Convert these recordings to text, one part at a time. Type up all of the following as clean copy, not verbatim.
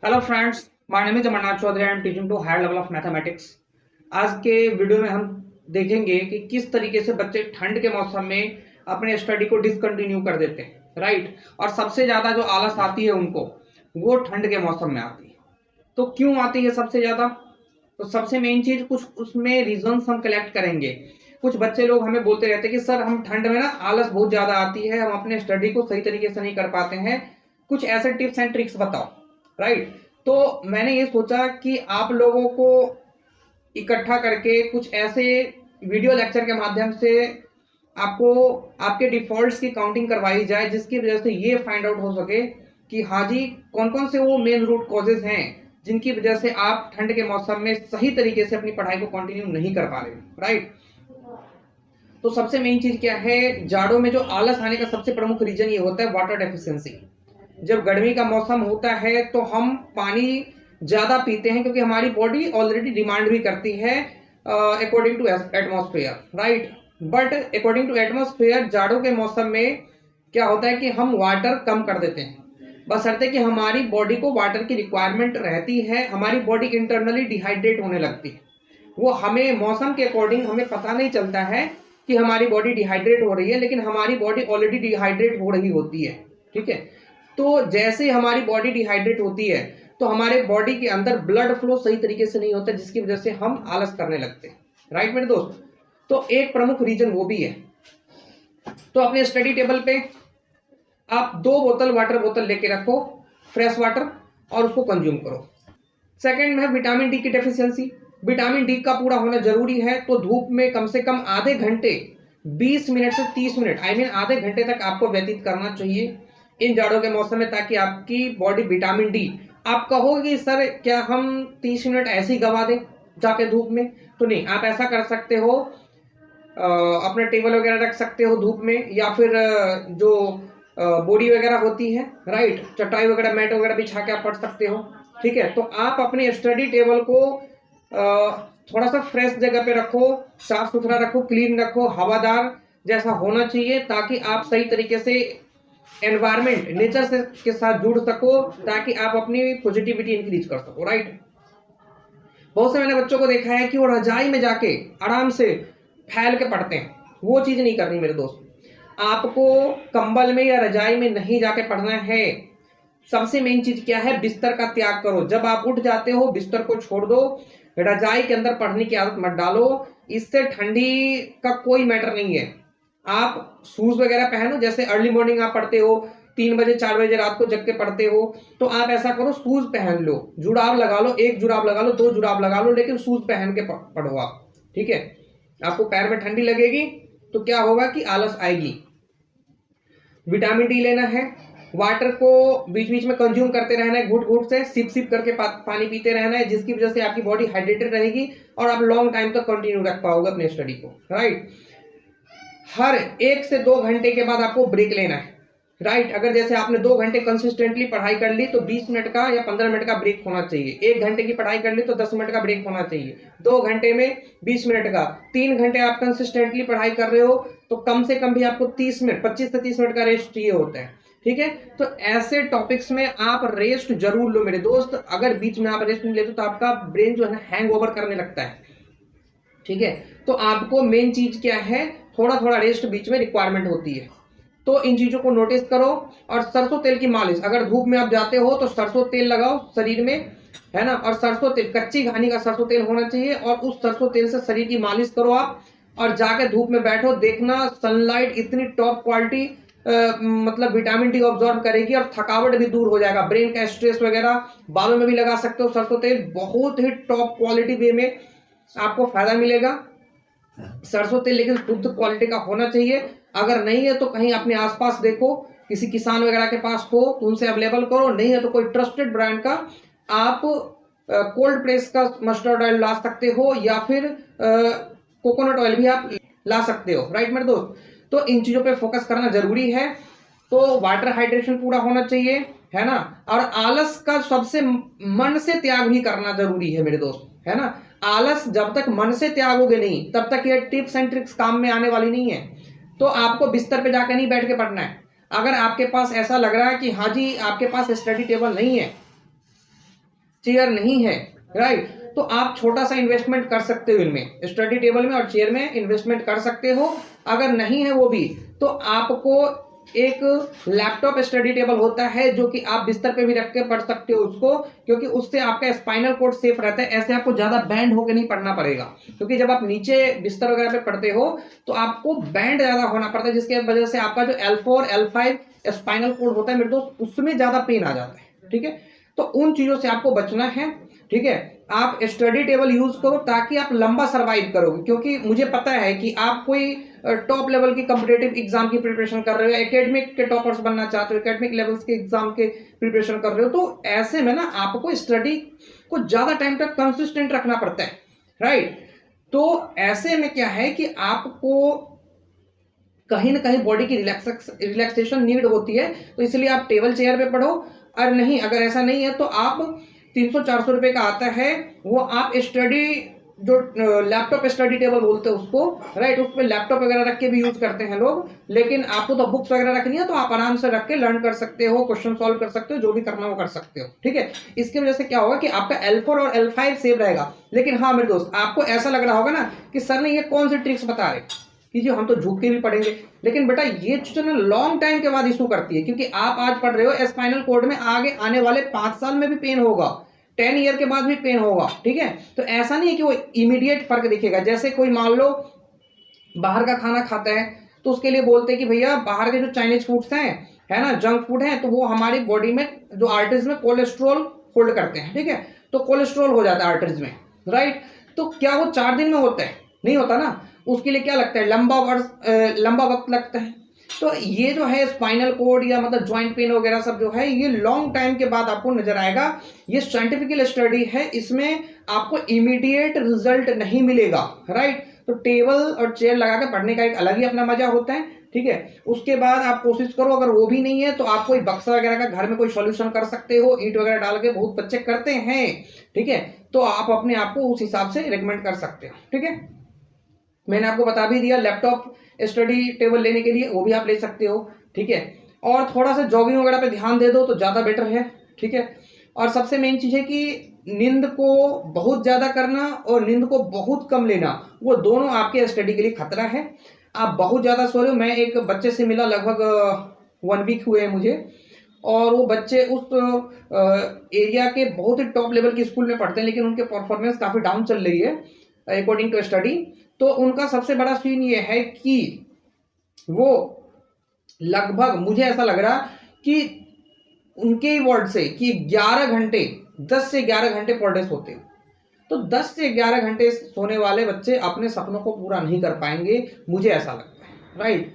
Hello friends, my name is Amarnath Chaudhary. I am teaching to higher level of mathematics. आज के video में हम देखेंगे कि किस तरीके से बच्चे ठंड के मौसम में अपने स्टडी को डिसकंटिन्यू कर देते हैं, राइट। और सबसे ज्यादा जो आलस आती है उनको, वो ठंड के मौसम में आती है। तो क्यों आती है सबसे ज्यादा? तो सबसे मेन चीज, कुछ उसमें रीजंस हम कलेक्ट करेंगे। कुछ बच्चे लोग हमें बोलते रहते हैं कि सर हम ठंड में ना आलस बहुत ज्यादा आती है, हम अपने स्टडी को सही तरीके से नहीं कर पाते हैं, कुछ ऐसे टिप्स एंड ट्रिक्स बताओ, राइट। तो मैंने ये सोचा कि आप लोगों को इकट्ठा करके कुछ ऐसे वीडियो लेक्चर के माध्यम से आपको आपके डिफॉल्ट्स की काउंटिंग करवाई जाए, जिसकी वजह से ये फाइंड आउट हो सके कि हाँ जी, कौन कौन से वो मेन रूट कॉजेज हैं जिनकी वजह से आप ठंड के मौसम में सही तरीके से अपनी पढ़ाई को कंटिन्यू नहीं कर पा रहे, राइट। तो सबसे मेन चीज क्या है, जाड़ों में जो आलस आने का सबसे प्रमुख रीजन ये होता है वाटर डेफिशिएंसी। जब गर्मी का मौसम होता है तो हम पानी ज्यादा पीते हैं, क्योंकि हमारी बॉडी ऑलरेडी डिमांड भी करती है according to atmosphere, right. But according to atmosphere जाड़ों के मौसम में क्या होता है कि हम वाटर कम कर देते हैं, बशर्ते कि हमारी बॉडी को वाटर की रिक्वायरमेंट रहती है। हमारी बॉडी इंटरनली डिहाइड्रेट होने लगती है। वो हमें मौसम के अकॉर्डिंग हमें पता नहीं चलता है कि हमारी बॉडी डिहाइड्रेट हो रही है, लेकिन हमारी बॉडी ऑलरेडी डिहाइड्रेट हो रही होती है, ठीक है। तो जैसे हमारी बॉडी डिहाइड्रेट होती है तो हमारे बॉडी के अंदर ब्लड फ्लो सही तरीके से नहीं होता, जिसकी वजह से हम आलस करने लगते हैं, राइट मेरे दोस्त। तो एक प्रमुख रीजन वो भी है। तो अपने स्टडी टेबल पे आप 2 बोतल वाटर बोतल लेके रखो, फ्रेश वाटर, और उसको कंज्यूम करो। सेकंड में विटामिन डी की डेफिशिएंसी। विटामिन डी का पूरा होना जरूरी है, तो धूप में कम से कम आधे घंटे, 20 मिनट से 30 मिनट, आई मीन आधे घंटे तक आपको व्यतीत करना चाहिए इन जाड़ों के मौसम में, ताकि आपकी बॉडी विटामिन डी, आप कहोगे सर क्या हम 30 मिनट ऐसे ही गवा दें जाके धूप में? तो नहीं, आप ऐसा कर सकते हो, अपने टेबल वगैरह रख सकते हो धूप में, या फिर जो बोरी वगैरह होती है, राइट, चटाई वगैरह, मैट वगैरह बिछा के आप पढ़ सकते हो, ठीक है। तो आप अपने स्टडी टेबल को थोड़ा सा फ्रेश जगह पे रखो, साफ सुथरा रखो, क्लीन रखो, हवादार जैसा होना चाहिए, ताकि आप सही तरीके से एनवायरमेंट, नेचर से के साथ जुड़ सको, ताकि आप अपनी पॉजिटिविटी इंक्रीज कर सको, राइट। बहुत से मैंने बच्चों को देखा है कि वो रजाई में जाके आराम से फैल के पढ़ते हैं। वो चीज नहीं करनी मेरे दोस्त। आपको कंबल में या रजाई में नहीं जाके पढ़ना है। सबसे मेन चीज क्या है, बिस्तर का त्याग करो। जब आप उठ जाते हो बिस्तर को छोड़ दो, रजाई के अंदर पढ़ने की आदत मत डालो। इससे ठंडी का कोई मैटर नहीं है। आप शूज वगैरह पहनो, जैसे अर्ली मॉर्निंग आप पढ़ते हो, 3 बजे 4 बजे रात को जग के पढ़ते हो, तो आप ऐसा करो, शूज पहन लो, जुराब लगा लो, 1 जुराब लगा लो, 2 जुराब लगा लो, लेकिन शूज पहन के पढ़ो आप, ठीक है। आपको पैर में ठंडी लगेगी तो क्या होगा कि आलस आएगी। विटामिन डी लेना है, वाटर को बीच बीच में कंज्यूम करते रहना है, घुट घुट से सिप सिप करके पानी पीते रहना है, जिसकी वजह से आपकी बॉडी हाइड्रेटेड रहेगी और आप लॉन्ग टाइम तक कंटिन्यू रख पाओगे अपने स्टडी को, राइट। हर 1 से 2 घंटे के बाद आपको ब्रेक लेना है, राइट। अगर जैसे आपने 2 घंटे कंसिस्टेंटली पढ़ाई कर ली तो 20 मिनट का या 15 मिनट का ब्रेक होना चाहिए। 1 घंटे की पढ़ाई कर ली तो 10 मिनट का ब्रेक होना चाहिए। 2 घंटे में 20 मिनट का, 3 घंटे आप कंसिस्टेंटली पढ़ाई कर रहे हो तो कम से कम भी आपको 30 मिनट, 25 से 30 मिनट का रेस्ट चाहिए होता है, ठीक है। तो ऐसे टॉपिक्स में आप रेस्ट जरूर लो मेरे दोस्त। अगर बीच में आप रेस्ट नहीं लेते तो आपका ब्रेन जो है ना हैंग ओवर करने लगता है, ठीक है। तो आपको मेन चीज क्या है, थोड़ा थोड़ा रेस्ट बीच में रिक्वायरमेंट होती है। तो इन चीजों को नोटिस करो। और सरसों तेल की मालिश, अगर धूप में आप जाते हो तो सरसों तेल लगाओ शरीर में, है ना। और सरसों तेल, कच्ची घानी का सरसों तेल होना चाहिए, और उस सरसों तेल से शरीर की मालिश करो आप, और जाके धूप में बैठो। देखना सनलाइट इतनी टॉप क्वालिटी, मतलब विटामिन डी ऑब्जॉर्व करेगी और थकावट भी दूर हो जाएगा, ब्रेन का स्ट्रेस वगैरह। बालों में भी लगा सकते हो सरसों तेल, बहुत ही टॉप क्वालिटी वे में आपको फायदा मिलेगा। सरसों तेल लेकिन शुद्ध क्वालिटी का होना चाहिए। अगर नहीं है तो कहीं अपने आसपास देखो, किसी किसान वगैरह के पास हो तो उनसे अवेलेबल करो, नहीं है तो कोई ट्रस्टेड ब्रांड का आप कोल्ड प्रेस का मस्टर्ड ऑयल ला सकते हो, या फिर कोकोनट ऑयल भी आप ला सकते हो, राइट मेरे दोस्त। तो इन चीजों पे फोकस करना जरूरी है। तो वाटर हाइड्रेशन पूरा होना चाहिए, है ना। और आलस का सबसे मन से त्याग भी करना जरूरी है मेरे दोस्त, है ना। आलस जब तक मन से त्यागोगे नहीं, तब तक ये टिप्स एंड ट्रिक्स काम में आने वाली नहीं है। तो आपको बिस्तर पे जाकर नहीं बैठ के पढ़ना है। अगर आपके पास ऐसा लग रहा है कि हाँ जी आपके पास स्टडी टेबल नहीं है, चेयर नहीं है, राइट, तो आप छोटा सा इन्वेस्टमेंट कर सकते हो इनमें, स्टडी टेबल में और चेयर में इन्वेस्टमेंट कर सकते हो। अगर नहीं है वो भी, तो आपको एक लैपटॉप स्टडी टेबल होता है जो कि आप बिस्तर पे भी रख के पढ़ सकते हो उसको, क्योंकि उससे आपका स्पाइनल कोड सेफ रहता है। ऐसे आपको ज्यादा बैंड होकर नहीं पढ़ना पड़ेगा, क्योंकि जब आप नीचे बिस्तर वगैरह पे पढ़ते हो तो आपको बैंड ज्यादा होना पड़ता है, जिसकी वजह से आपका जो L4 L5 स्पाइनल कोड होता है मेरे दोस्त, उसमें ज्यादा पेन आ जाता है। ठीक है, तो उन चीजों से आपको बचना है। ठीक है, आप स्टडी टेबल यूज करो ताकि आप लंबा सर्वाइव करोगे, क्योंकि मुझे पता है कि आप कोई टॉप लेवल की कॉम्पिटेटिव एग्जाम की प्रिपरेशन कर रहे हो, एकेडमिक के टॉपर्स बनना चाहते हो, एकेडमिक लेवल्स के एग्जाम के प्रिपरेशन कर रहे हो, तो ऐसे में ना आपको स्टडी को ज्यादा टाइम तक कंसिस्टेंट रखना पड़ता है, राइट। तो ऐसे में क्या है कि आपको कहीं ना कहीं बॉडी की रिलैक्सेशन नीड होती है, तो इसलिए आप टेबल चेयर पे पढ़ो। और नहीं, अगर ऐसा नहीं है तो आप 300-400 रुपए का आता है, वो आप स्टडी जो लैपटॉप स्टडी टेबल बोलते हैं उसको, राइट, उस पर लैपटॉप वगैरह रख के भी यूज करते हैं लोग। लेकिन आपको तो बुक्स वगैरह रखनी है तो आप आराम से रख के लर्न कर सकते हो, क्वेश्चन सॉल्व कर सकते हो, जो भी करना वो कर सकते हो। ठीक है, इसकी वजह से क्या होगा कि आपका L4 और L5 सेव रहेगा। लेकिन हाँ मेरे दोस्त, आपको ऐसा लग रहा होगा ना कि सर ने ये कौन सी ट्रिक्स बता रहे कि जो हम तो झुक के भी पढ़ेंगे, लेकिन बेटा ये चीजें ना लॉन्ग टाइम के बाद इशू करती है, क्योंकि आप आज पढ़ रहे हो, स्पाइनल कोड में आगे आने वाले 5 साल में भी पेन होगा, 10 ईयर के बाद भी पेन होगा। ठीक है, तो ऐसा नहीं है कि वो इमीडिएट फर्क दिखेगा। जैसे कोई मान लो बाहर का खाना खाता है तो उसके लिए बोलते हैं कि भैया बाहर के जो चाइनीज फूड्स हैं, है ना, जंक फूड है, तो वो हमारी बॉडी में जो आर्टरीज में कोलेस्ट्रॉल होल्ड करते हैं। ठीक है, तो कोलेस्ट्रॉल हो जाता है आर्टरीज में, राइट। तो क्या वो 4 दिन में होता है? नहीं होता ना, उसके लिए क्या लगता है, लंबा वक्त लगता है। तो ये जो है स्पाइनल कोड या मतलब ज्वाइंट पेन वगैरह सब जो है, ये लॉन्ग टाइम के बाद आपको नजर आएगा। ये साइंटिफिकल स्टडी है, इसमें आपको इमीडिएट रिजल्ट नहीं मिलेगा, राइट। तो टेबल और चेयर लगा के पढ़ने का एक अलग ही अपना मजा होता है। ठीक है, उसके बाद आप कोशिश करो, अगर वो भी नहीं है तो आप कोई बक्सा वगैरह का घर में कोई सॉल्यूशन कर सकते हो, ईंट वगैरह डाल के, बहुत बच्चे करते हैं। ठीक है, तो आप अपने आप को उस हिसाब से रिकमेंड कर सकते हो। ठीक है, मैंने आपको बता भी दिया लैपटॉप स्टडी टेबल लेने के लिए, वो भी आप ले सकते हो। ठीक है, और थोड़ा सा जॉगिंग वगैरह पे ध्यान दे दो तो ज्यादा बेटर है। ठीक है, और सबसे मेन चीज है कि नींद को बहुत ज्यादा करना और नींद को बहुत कम लेना, वो दोनों आपके स्टडी के लिए खतरा है। आप बहुत ज्यादा सो रहे हो। मैं एक बच्चे से मिला, लगभग 1 वीक हुए मुझे, और वो बच्चे उस एरिया के बहुत ही टॉप लेवल के स्कूल में पढ़ते हैं, लेकिन उनके परफॉर्मेंस काफी डाउन चल रही है अकॉर्डिंग टू स्टडी। तो उनका सबसे बड़ा सीन ये है कि वो लगभग, मुझे ऐसा लग रहा कि उनके वर्ड से कि 11 घंटे, 10 से 11 घंटे पर डे सोते हैं। तो 10 से 11 घंटे सोने वाले बच्चे अपने सपनों को पूरा नहीं कर पाएंगे, मुझे ऐसा लगता है, राइट।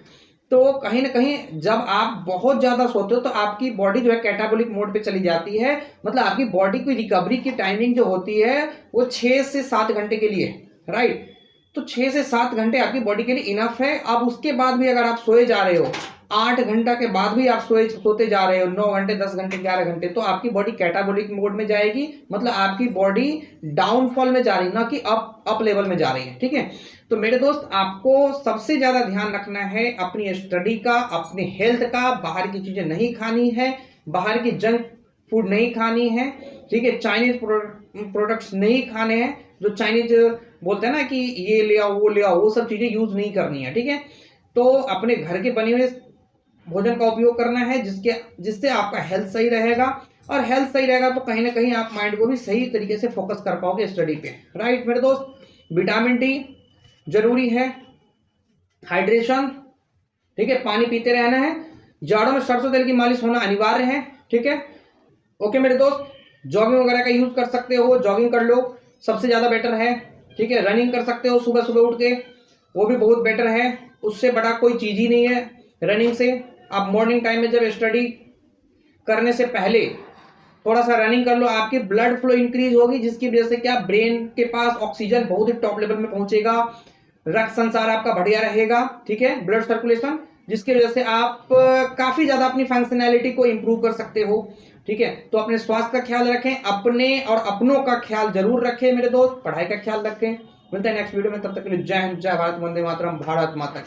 तो कहीं ना कहीं जब आप बहुत ज्यादा सोते हो तो आपकी बॉडी जो है कैटाबोलिक मोड पे चली जाती है, मतलब आपकी बॉडी की रिकवरी की टाइमिंग जो होती है वो 6 से 7 घंटे के लिए, राइट। तो 6 से 7 घंटे आपकी बॉडी के लिए इनफ है। अब उसके बाद भी अगर आप सोए जा रहे हो, 8 घंटा के बाद भी आप सोते जा रहे हो, 9 घंटे, 10 घंटे, 11 घंटे, तो आपकी बॉडी कैटाबोलिक मोड में जाएगी, मतलब आपकी बॉडी डाउनफॉल में जा रही, ना कि अप लेवल में जा रही है। ठीक है, तो मेरे दोस्त, आपको सबसे ज्यादा ध्यान रखना है अपनी स्टडी का, अपने हेल्थ का। बाहर की चीजें नहीं खानी है, बाहर की जंक फूड नहीं खानी है। ठीक है, चाइनीज प्रोडक्ट्स नहीं खाने हैं, जो चाइनीज बोलते हैं ना कि ये ले आओ वो ले आओ, वो सब चीजें यूज नहीं करनी है। ठीक है, तो अपने घर के बने हुए भोजन का उपयोग करना है, जिससे आपका हेल्थ सही रहेगा, और हेल्थ सही रहेगा तो कहीं ना कहीं आप माइंड को भी सही तरीके से फोकस कर पाओगे स्टडी पे, राइट मेरे दोस्त। विटामिन डी जरूरी है, हाइड्रेशन, ठीक है, पानी पीते रहना है, जाड़ों में सरसों तेल की मालिश होना अनिवार्य है। ठीक है, ओके मेरे दोस्त, जॉगिंग वगैरह का यूज कर सकते हो, जॉगिंग कर लो, सबसे ज्यादा बेटर है। ठीक है, रनिंग कर सकते हो सुबह सुबह उठ के, वो भी बहुत बेटर है, उससे बड़ा कोई चीज ही नहीं है रनिंग से। आप मॉर्निंग टाइम में जब स्टडी करने से पहले थोड़ा सा रनिंग कर लो, आपकी ब्लड फ्लो इंक्रीज होगी, जिसकी वजह से क्या, ब्रेन के पास ऑक्सीजन बहुत ही टॉप लेवल में पहुंचेगा, रक्त संचार आपका बढ़िया रहेगा। ठीक है, ब्लड सर्कुलेशन, जिसकी वजह से आप काफी ज्यादा अपनी फंक्शनैलिटी को इंप्रूव कर सकते हो। ठीक है, तो अपने स्वास्थ्य का ख्याल रखें, अपने और अपनों का ख्याल जरूर रखें मेरे दोस्त, पढ़ाई का ख्याल रखें। मिलते हैं नेक्स्ट वीडियो में, तब तक के लिए जय हिंद, जय भारत, वंदे मातरम, भारत माता।